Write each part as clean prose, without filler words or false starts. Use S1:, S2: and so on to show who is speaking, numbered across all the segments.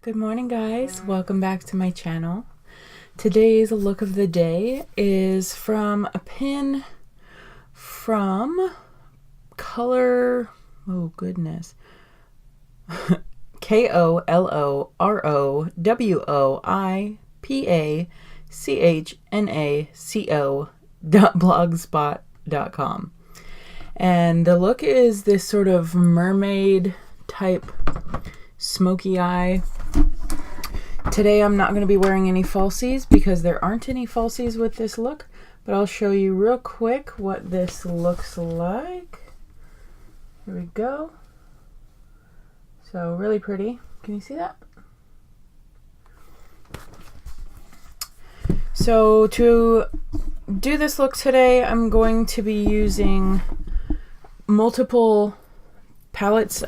S1: Good morning, guys. Welcome back to my channel. Today's look of the day is from a pin from Color, oh goodness, KOLOROWIPACHNACO.blogspot.com. And the look is this sort of mermaid type smoky eye. Today I'm not going to be wearing any falsies because there aren't any falsies with this look, but I'll show you real quick what this looks like. Here we go. So really pretty. Can you see that? So to do this look today, I'm going to be using multiple palettes.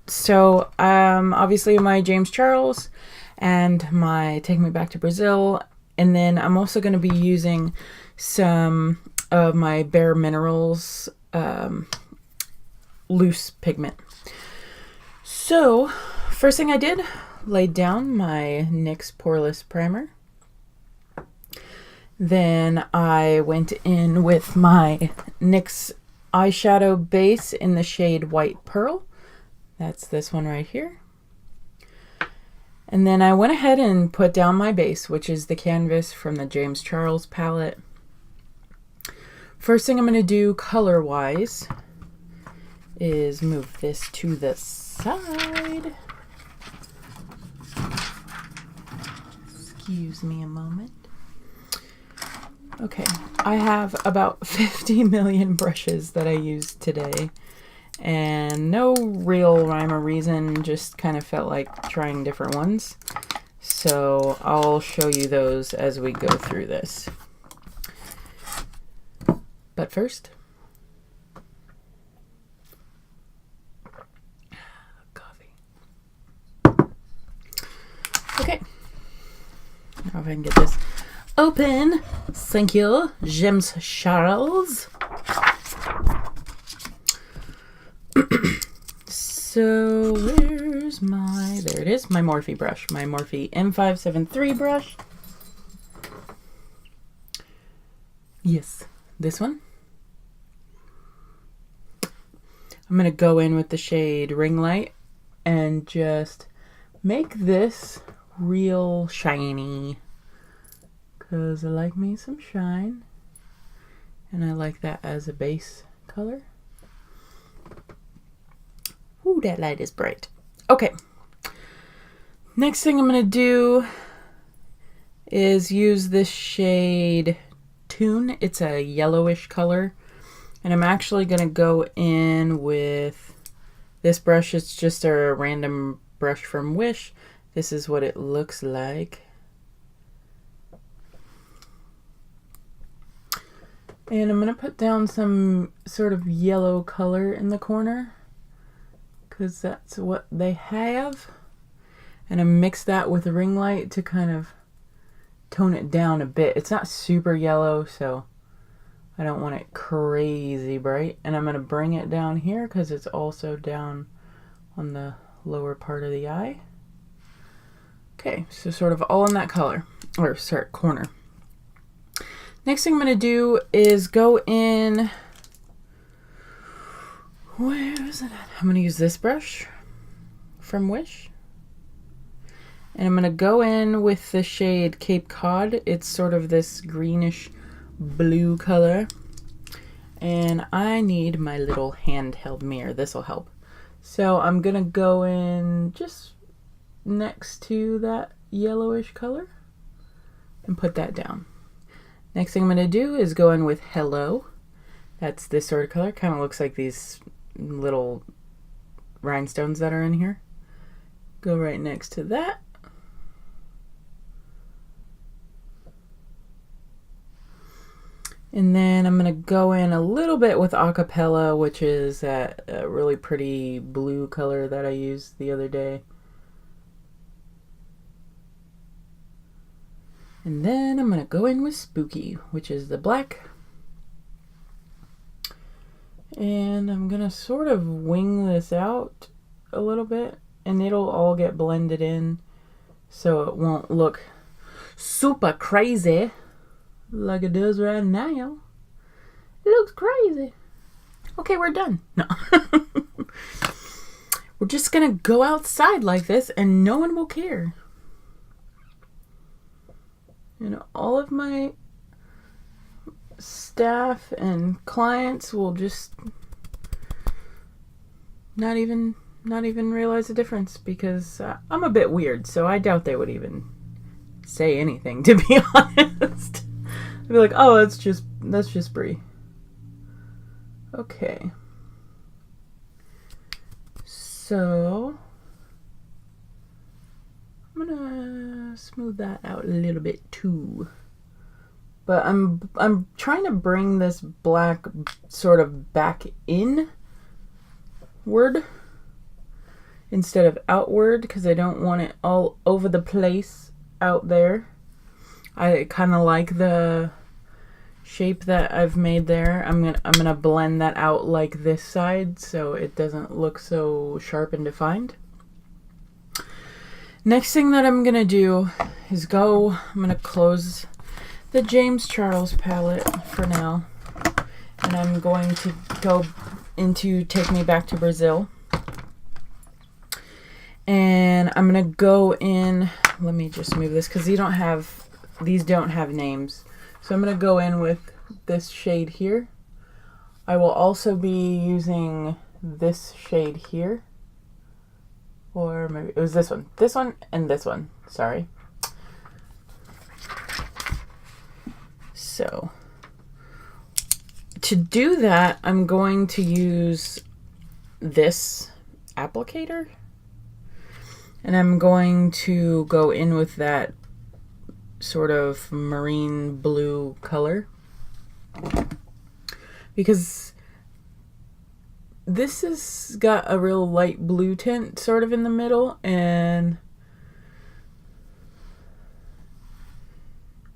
S1: So obviously my James Charles and my Take Me Back to Brazil, and then I'm also going to be using some of my Bare Minerals loose pigment. So first thing I did, laid down my NYX Poreless Primer. Then I went in with my NYX eyeshadow base in the shade White Pearl. That's this one right here. And then I went ahead and put down my base, which is the canvas from the James Charles palette. First thing I'm going to do color-wise is move this to the side. Excuse me a moment. Okay, I have about 50 million brushes that I used today. And no real rhyme or reason, just kind of felt like trying different ones. So I'll show you those as we go through this. But first, coffee. Okay, now if I can get this open. Thank you, James Charles. So where's my, there it is, my Morphe brush, my Morphe M573 brush. Yes, this one. I'm going to go in with the shade Ring Light and just make this real shiny because I like me some shine and I like that as a base color. Ooh, that light is bright. Okay. Next thing I'm going to do is use this shade Tune. It's a yellowish color. And I'm actually going to go in with this brush. It's just a random brush from Wish. This is what it looks like. And I'm going to put down some sort of yellow color in the corner, because that's what they have, and I mix that with a ring light to kind of tone it down a bit. It's not super yellow, so I don't want it crazy bright, and I'm going to bring it down here because it's also down on the lower part of the eye. Okay, so sort of all in that color, or sorry, corner. Next thing I'm going to do is go in, where is it at? I'm going to use this brush from Wish. And I'm going to go in with the shade Cape Cod. It's sort of this greenish blue color. And I need my little handheld mirror. This will help. So I'm going to go in just next to that yellowish color and put that down. Next thing I'm going to do is go in with Hello. That's this sort of color. Kind of looks like these little rhinestones that are in here. Go right next to that. And then I'm going to go in a little bit with Acapella, which is that really pretty blue color that I used the other day. And then I'm going to go in with Spooky, which is the black. And I'm going to sort of wing this out a little bit, and it'll all get blended in so it won't look super crazy like it does right now. It looks crazy. Okay, we're done. No. We're just gonna go outside like this and no one will care. You know, all of my staff and clients will just not even realize the difference, because I'm a bit weird, so I doubt they would even say anything, to be honest. They'd be like, oh, that's just Brie. Okay. So I'm gonna smooth that out a little bit too. But I'm trying to bring this black sort of back inward instead of outward, because I don't want it all over the place out there. I kind of like the shape that I've made there. I'm gonna blend that out like this side so it doesn't look so sharp and defined. Next thing that I'm gonna do is I'm gonna close the James Charles palette for now, and I'm going to go into Take Me Back to Brazil, and I'm gonna go in. Let me just move this because these don't have names. So I'm going to go in with this shade here. I will also be using this shade here. Or maybe it was this one. This one and this one. Sorry. So to do that, I'm going to use this applicator. And I'm going to go in with that sort of marine blue color, because this has got a real light blue tint sort of in the middle, and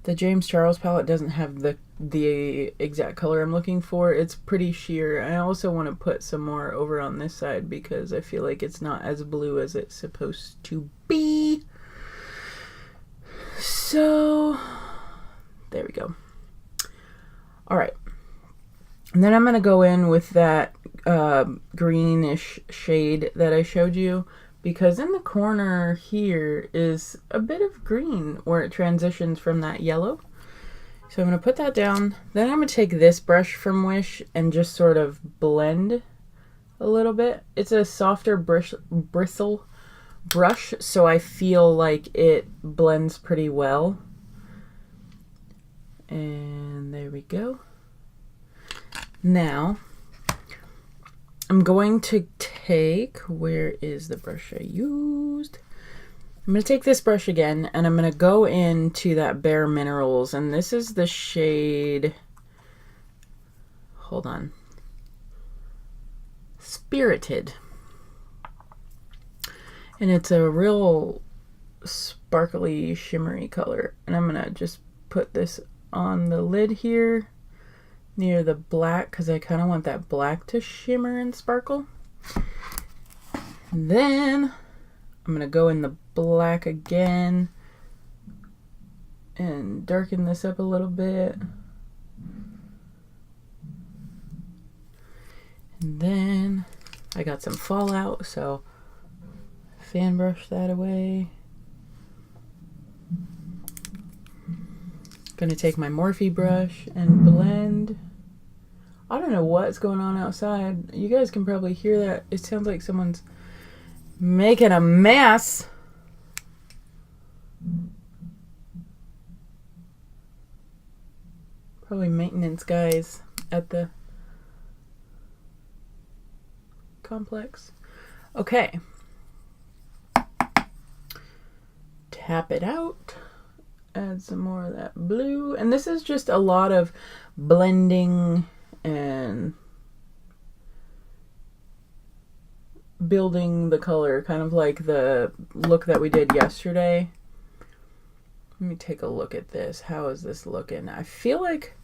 S1: the James Charles palette doesn't have the exact color I'm looking for. It's pretty sheer. I also want to put some more over on this side because I feel like it's not as blue as it's supposed to be. So there we go. All right. And then I'm going to go in with that greenish shade that I showed you, because in the corner here is a bit of green where it transitions from that yellow. So I'm going to put that down. Then I'm going to take this brush from Wish and just sort of blend a little bit. It's a softer bristle brush, so I feel like it blends pretty well. And there we go. Now I'm going to take, where is the brush I used? I'm going to take this brush again, and I'm going to go into that Bare Minerals, and this is the shade, hold on, Spirited. And it's a real sparkly, shimmery color. And I'm going to just put this on the lid here near the black, because I kind of want that black to shimmer and sparkle. And then I'm going to go in the black again and darken this up a little bit. And then I got some fallout, so fan brush that away. Gonna take my Morphe brush and blend. I don't know what's going on outside. You guys can probably hear that. It sounds like someone's making a mess. Probably maintenance guys at the complex. Okay. Tap it out. Add some more of that blue. And this is just a lot of blending and building the color, kind of like the look that we did yesterday. Let me take a look at this. How is this looking? I feel like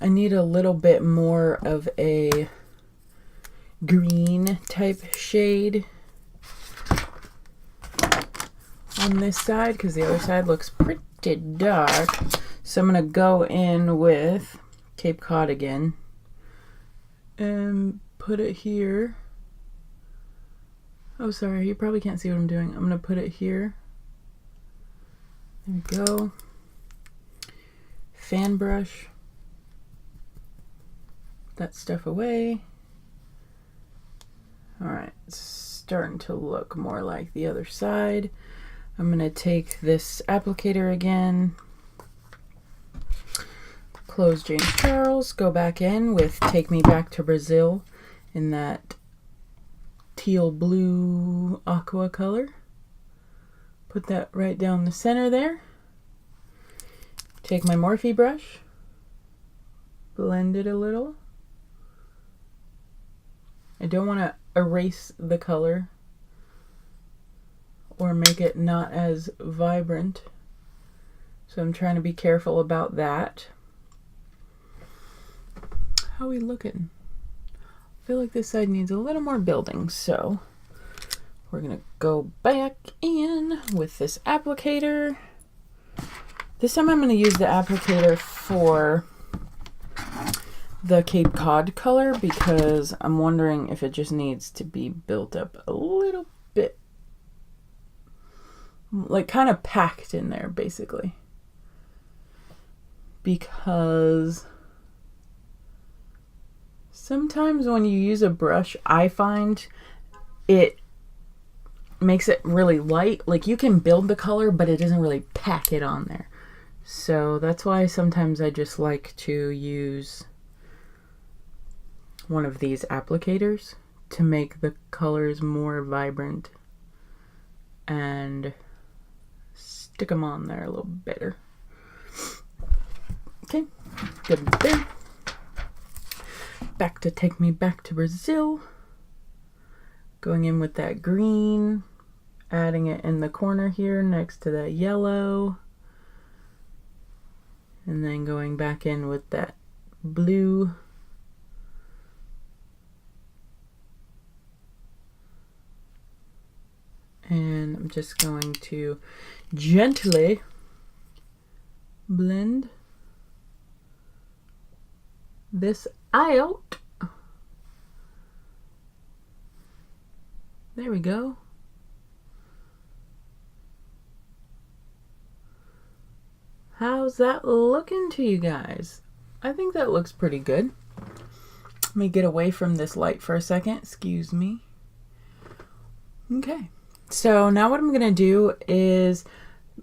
S1: I need a little bit more of a green type shade on this side because the other side looks pretty dark. So I'm going to go in with Cape Cod again and put it here. Oh, sorry, you probably can't see what I'm doing. I'm going to put it here. There we go. Fan brush. That stuff away. Alright, it's starting to look more like the other side. I'm going to take this applicator again, close James Charles, go back in with Take Me Back to Brazil in that teal blue aqua color. Put that right down the center there. Take my Morphe brush, blend it a little. I don't want to erase the color or make it not as vibrant, so I'm trying to be careful about that. How are we looking? I feel like this side needs a little more building, so we're gonna go back in with this applicator. This time I'm gonna use the applicator for the Cape Cod color because I'm wondering if it just needs to be built up a little bit, like kind of packed in there basically, because sometimes when you use a brush, I find it makes it really light. Like you can build the color, but it doesn't really pack it on there. So that's why sometimes I just like to use one of these applicators to make the colors more vibrant and stick them on there a little better. Okay, good there. Back to Take Me Back to Brazil. Going in with that green, adding it in the corner here next to that yellow, and then going back in with that blue. And I'm just going to gently blend this out. There we go. How's that looking to you guys? I think that looks pretty good. Let me get away from this light for a second. Excuse me. Okay. So now what I'm going to do is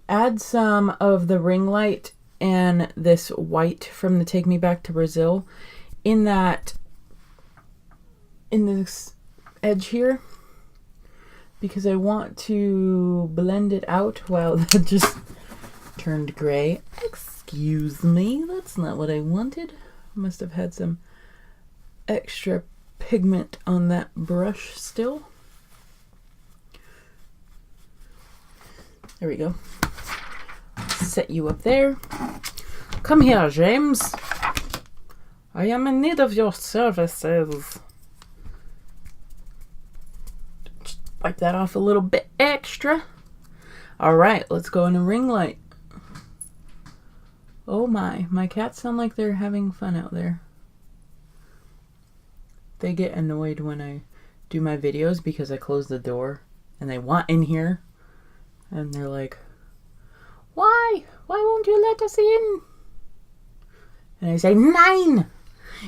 S1: add some of the ring light and this white from the Take Me Back to Brazil in this edge here, because I want to blend it out. Wow, that just turned gray. Excuse me, that's not what I wanted. Must have had some extra pigment on that brush still. There we go. Set you up there. Come here, James. I am in need of your services. Just wipe that off a little bit extra. Alright, let's go in a ring light. Oh my cats sound like they're having fun out there. They get annoyed when I do my videos because I close the door and they want in here. And they're like, why? Why won't you let us in? And I say, Nine!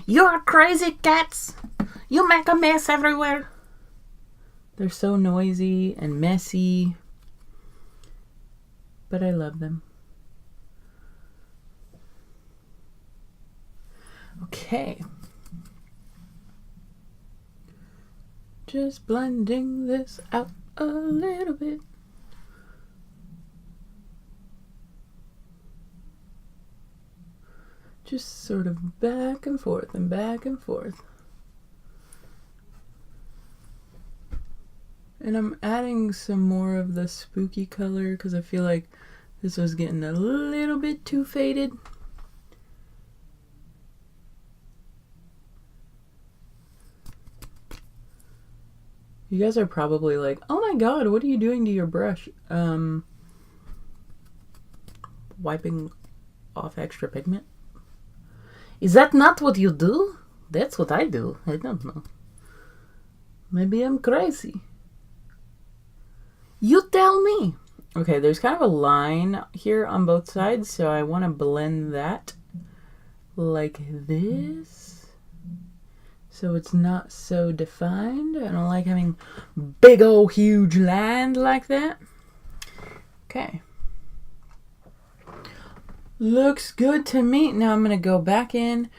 S1: You're crazy cats! You make a mess everywhere! They're so noisy and messy. But I love them. Okay. Just blending this out a little bit. Just sort of back and forth and back and forth. And I'm adding some more of the spooky color because I feel like this was getting a little bit too faded. You guys are probably like, oh my god, what are you doing to your brush? wiping off extra pigment. Is that not what you do? That's what I do. I don't know. Maybe I'm crazy. You tell me. Okay, there's kind of a line here on both sides, so I want to blend that like this. So it's not so defined. I don't like having big old huge lines like that. Okay. Looks good to me. Now I'm going to go back in.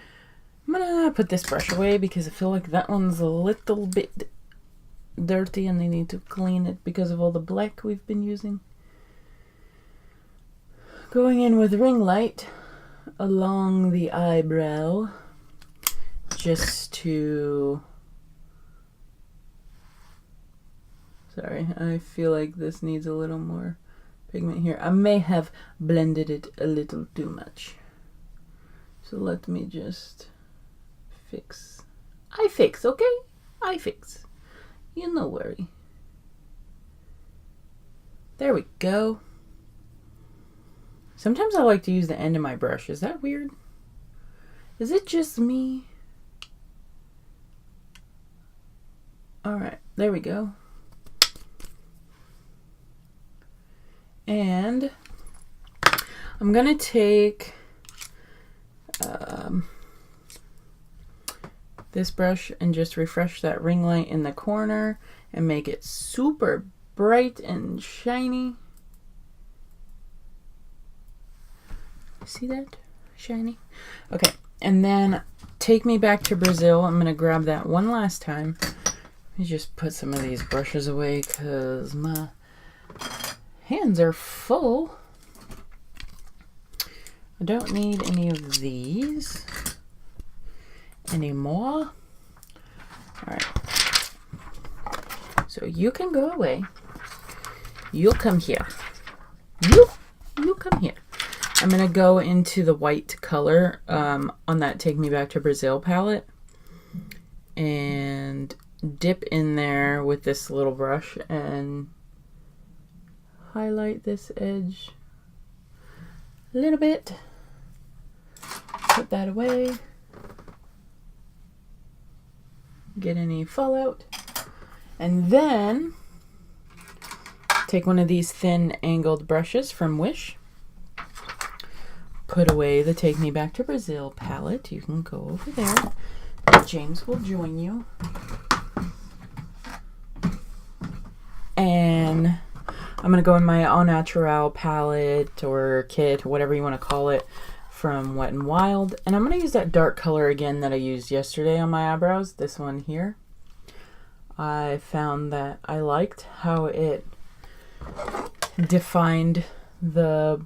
S1: I'm going to put this brush away because I feel like that one's a little bit dirty and I need to clean it because of all the black we've been using. Going in with ring light along the eyebrow just to... Sorry, I feel like this needs a little more pigment here. I may have blended it a little too much. So let me just fix. I fix, okay? I fix. You no worry. There we go. Sometimes I like to use the end of my brush. Is that weird? Is it just me? Alright, there we go. And I'm gonna take this brush and just refresh that ring light in the corner and make it super bright and shiny. See that? Shiny. Okay, and then Take Me Back to Brazil. I'm gonna grab that one last time. Let me just put some of these brushes away because my hands are full. I don't need any of these anymore. Alright. So you can go away. You'll come here. You come here. I'm going to go into the white color on that Take Me Back to Brazil palette and dip in there with this little brush and highlight this edge a little bit. Put that away. Get any fallout. And then take one of these thin angled brushes from Wish. Put away the Take Me Back to Brazil palette. You can go over there. James will join you. And I'm going to go in my Au Naturel palette or kit, or whatever you want to call it, from Wet n Wild. And I'm going to use that dark color again that I used yesterday on my eyebrows. This one here. I found that I liked how it defined the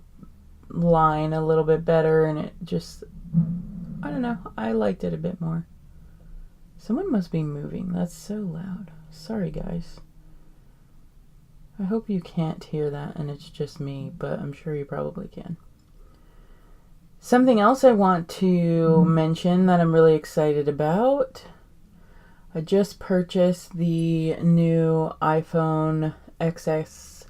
S1: line a little bit better, and it just, I don't know, I liked it a bit more. Someone must be moving. That's so loud. Sorry guys. I hope you can't hear that and it's just me, but I'm sure you probably can. Something else I want to mention that I'm really excited about. I just purchased the new iPhone XS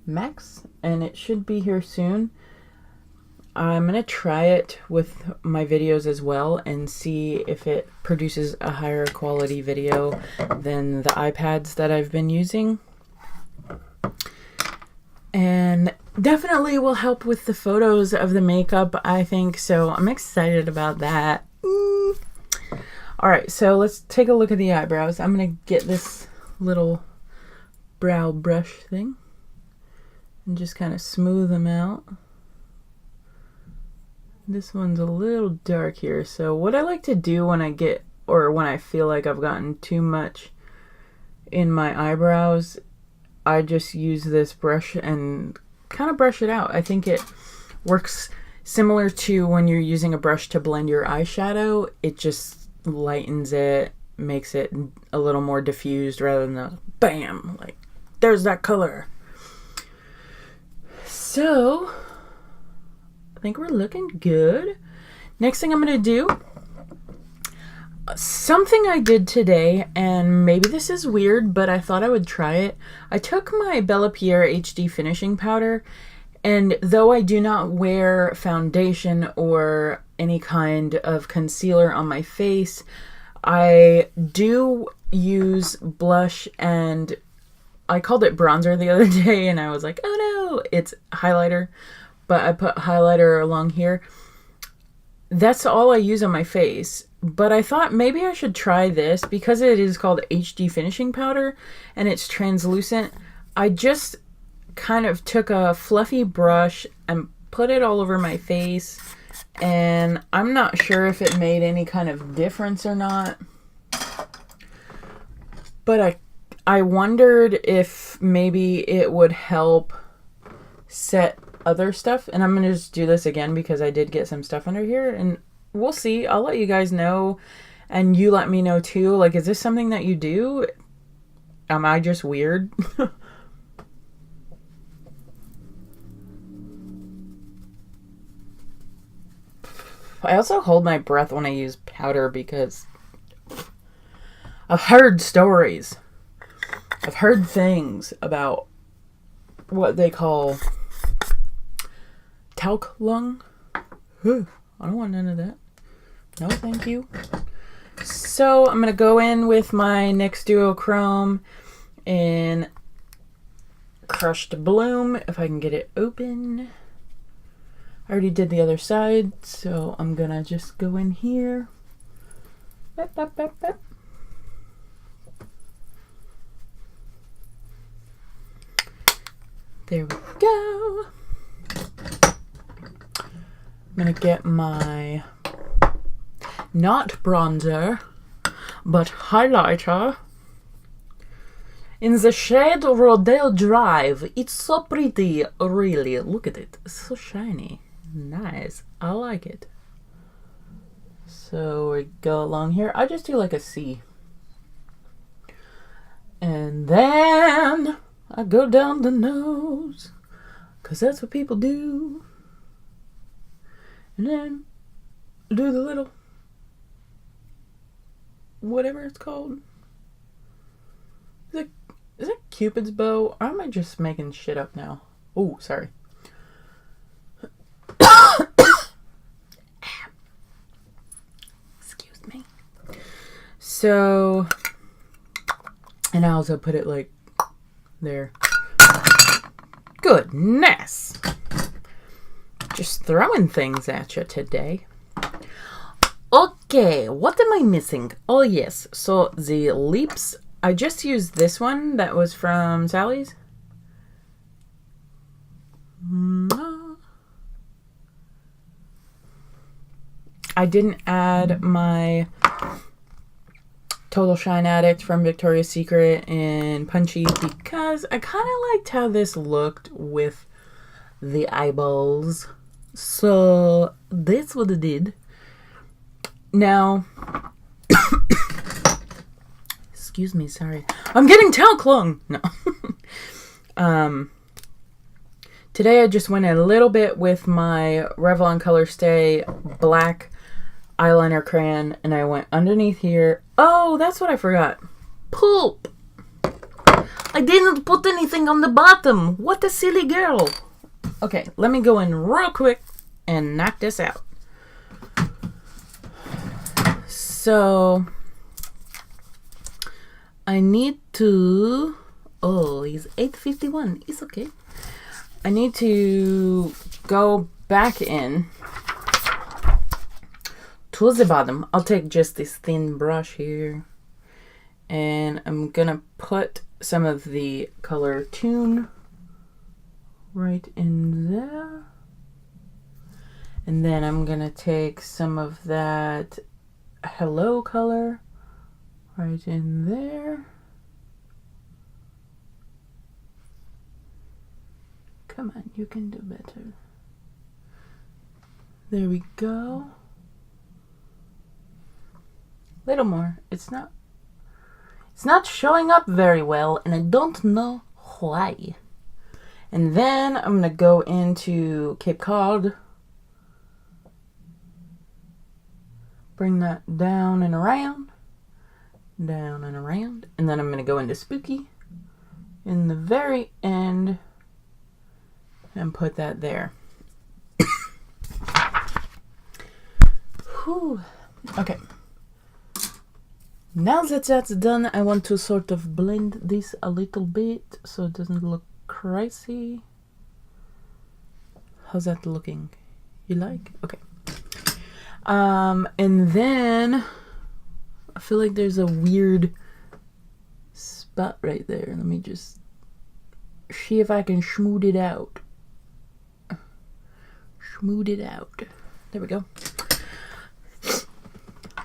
S1: Max, and it should be here soon. I'm going to try it with my videos as well and see if it produces a higher quality video than the iPads that I've been using. And definitely will help with the photos of the makeup, I think, so I'm excited about that. Alright, so let's take a look at the eyebrows. I'm going to get this little brow brush thing and just kind of smooth them out. This one's a little dark here, so what I like to do when I get, or when I feel like I've gotten too much in my eyebrows, I just use this brush and kind of brush it out. I think it works similar to when you're using a brush to blend your eyeshadow. It just lightens it, makes it a little more diffused rather than the bam, like there's that color. So I think we're looking good. Next thing I'm going to do, something I did today, and maybe this is weird, but I thought I would try it. I took my Bella Pierre HD finishing powder And though I do not wear foundation or any kind of concealer on my face, I do use blush, and I called it bronzer the other day and I was like, oh no, it's highlighter, but I put highlighter along here. That's all I use on my face, but I thought maybe I should try this because it is called HD finishing powder and it's translucent. I just kind of took a fluffy brush and put it all over my face, and I'm not sure if it made any kind of difference or not, but I wondered if maybe it would help set other stuff. And I'm gonna just do this again because I did get some stuff under here, and we'll see. I'll let you guys know, and you let me know too. Like, is this something that you do? Am I just weird? I also hold my breath when I use powder because I've heard stories. I've heard things about what they call talc lung. I don't want none of that. No, thank you. So I'm going to go in with my NYX Duochrome in Crushed Bloom, if I can get it open. I already did the other side, so I'm going to just go in here. Bap, bap, bap, bap. There we go. I'm going to get my, not bronzer, but highlighter in the shade Rodeo Drive. It's so pretty, really. Look at it. It's so shiny. Nice. I like it. So we go along here. I just do like a C. And then I go down the nose, because that's what people do. And then do the little, whatever it's called. Is it Cupid's bow? Or am I just making shit up now? Oh, sorry. Excuse me. So, and I also put it like there. Goodness. Just throwing things at you today. Okay, what am I missing? Oh yes, so the lips. I just used this one that was from Sally's. I didn't add my Total Shine Addict from Victoria's Secret in Punchy because I kind of liked how this looked with the eyeballs. So that's what I did. Now, excuse me, sorry. I'm getting talc lung. No. Today I just went a little bit with my Revlon Color Stay black eyeliner crayon, and I went underneath here. Oh, that's what I forgot. Poop. I didn't put anything on the bottom. What a silly girl. Okay, let me go in real quick and knock this out. So I need to, oh, it's 8:51. It's okay. I need to go back in to the bottom. I'll take just this thin brush here, and I'm gonna put some of the color Tune right in there, and then I'm gonna take some of that Hello color right in there. Come on, you can do better. There we go. Little more. It's not showing up very well, and I don't know why. And then I'm gonna go into Cape Cod. Bring that down and around. Down and around. And then I'm gonna go into Spooky in the very end. and put that there. Whew. Okay. Now that that's done, I want to sort of blend this a little bit so it doesn't look crazy. How's that looking? You like? Okay. And then I feel like there's a weird spot right there. Let me just see if I can schmoot it out. Schmoot it out. There we go.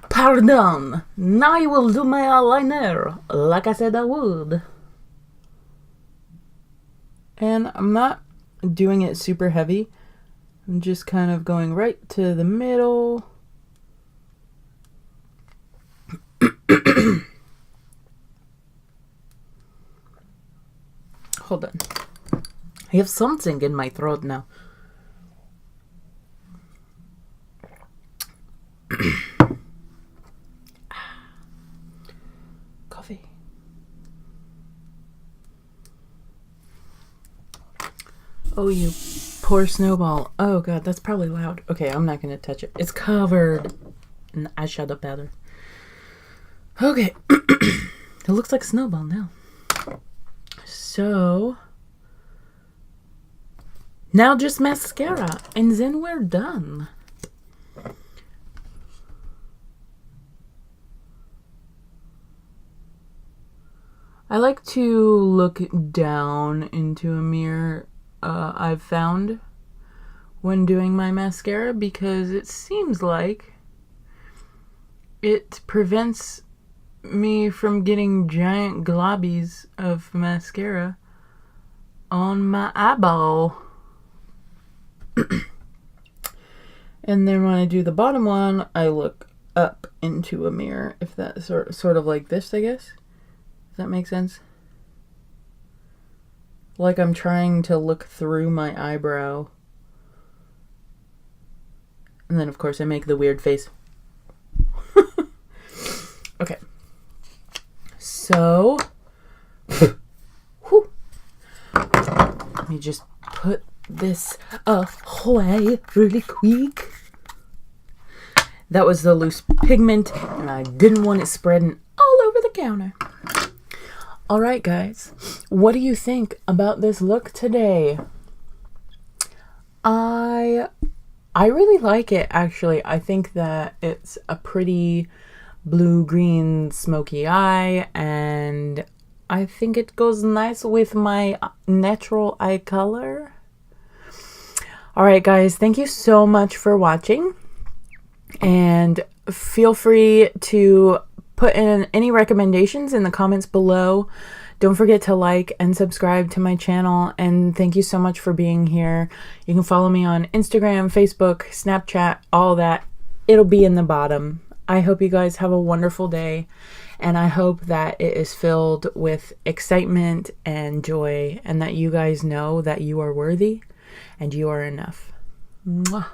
S1: Pardon. Now I will do my eyeliner like I said I would. And I'm not doing it super heavy. I'm just kind of going right to the middle. Hold on. I have something in my throat now. Coffee. Oh, you poor snowball. Oh god, that's probably loud. Okay, I'm not gonna touch it. It's covered in eyeshadow powder. Okay. It looks like a snowball now. So now just mascara and then we're done. I like to look down into a mirror, I've found when doing my mascara, because it seems like it prevents me from getting giant globbies of mascara on my eyeball. And then when I do the bottom one, I look up into a mirror, if that's sort of like this, I guess. Does that make sense? Like I'm trying to look through my eyebrow. And then, of course, I make the weird face. Okay. So, let me just put this away really quick. That was the loose pigment, and I didn't want it spreading all over the counter. Alright guys, what do you think about this look today? I really like it, actually. I think that it's a pretty blue-green smoky eye, and I think it goes nice with my natural eye color. Alright guys, thank you so much for watching, and feel free to put in any recommendations in the comments below. Don't forget to like and subscribe to my channel, and thank you so much for being here. You can follow me on Instagram, Facebook, Snapchat, all that. It'll be in the bottom. I hope you guys have a wonderful day, and I hope that it is filled with excitement and joy, and that you guys know that you are worthy and you are enough. Mwah.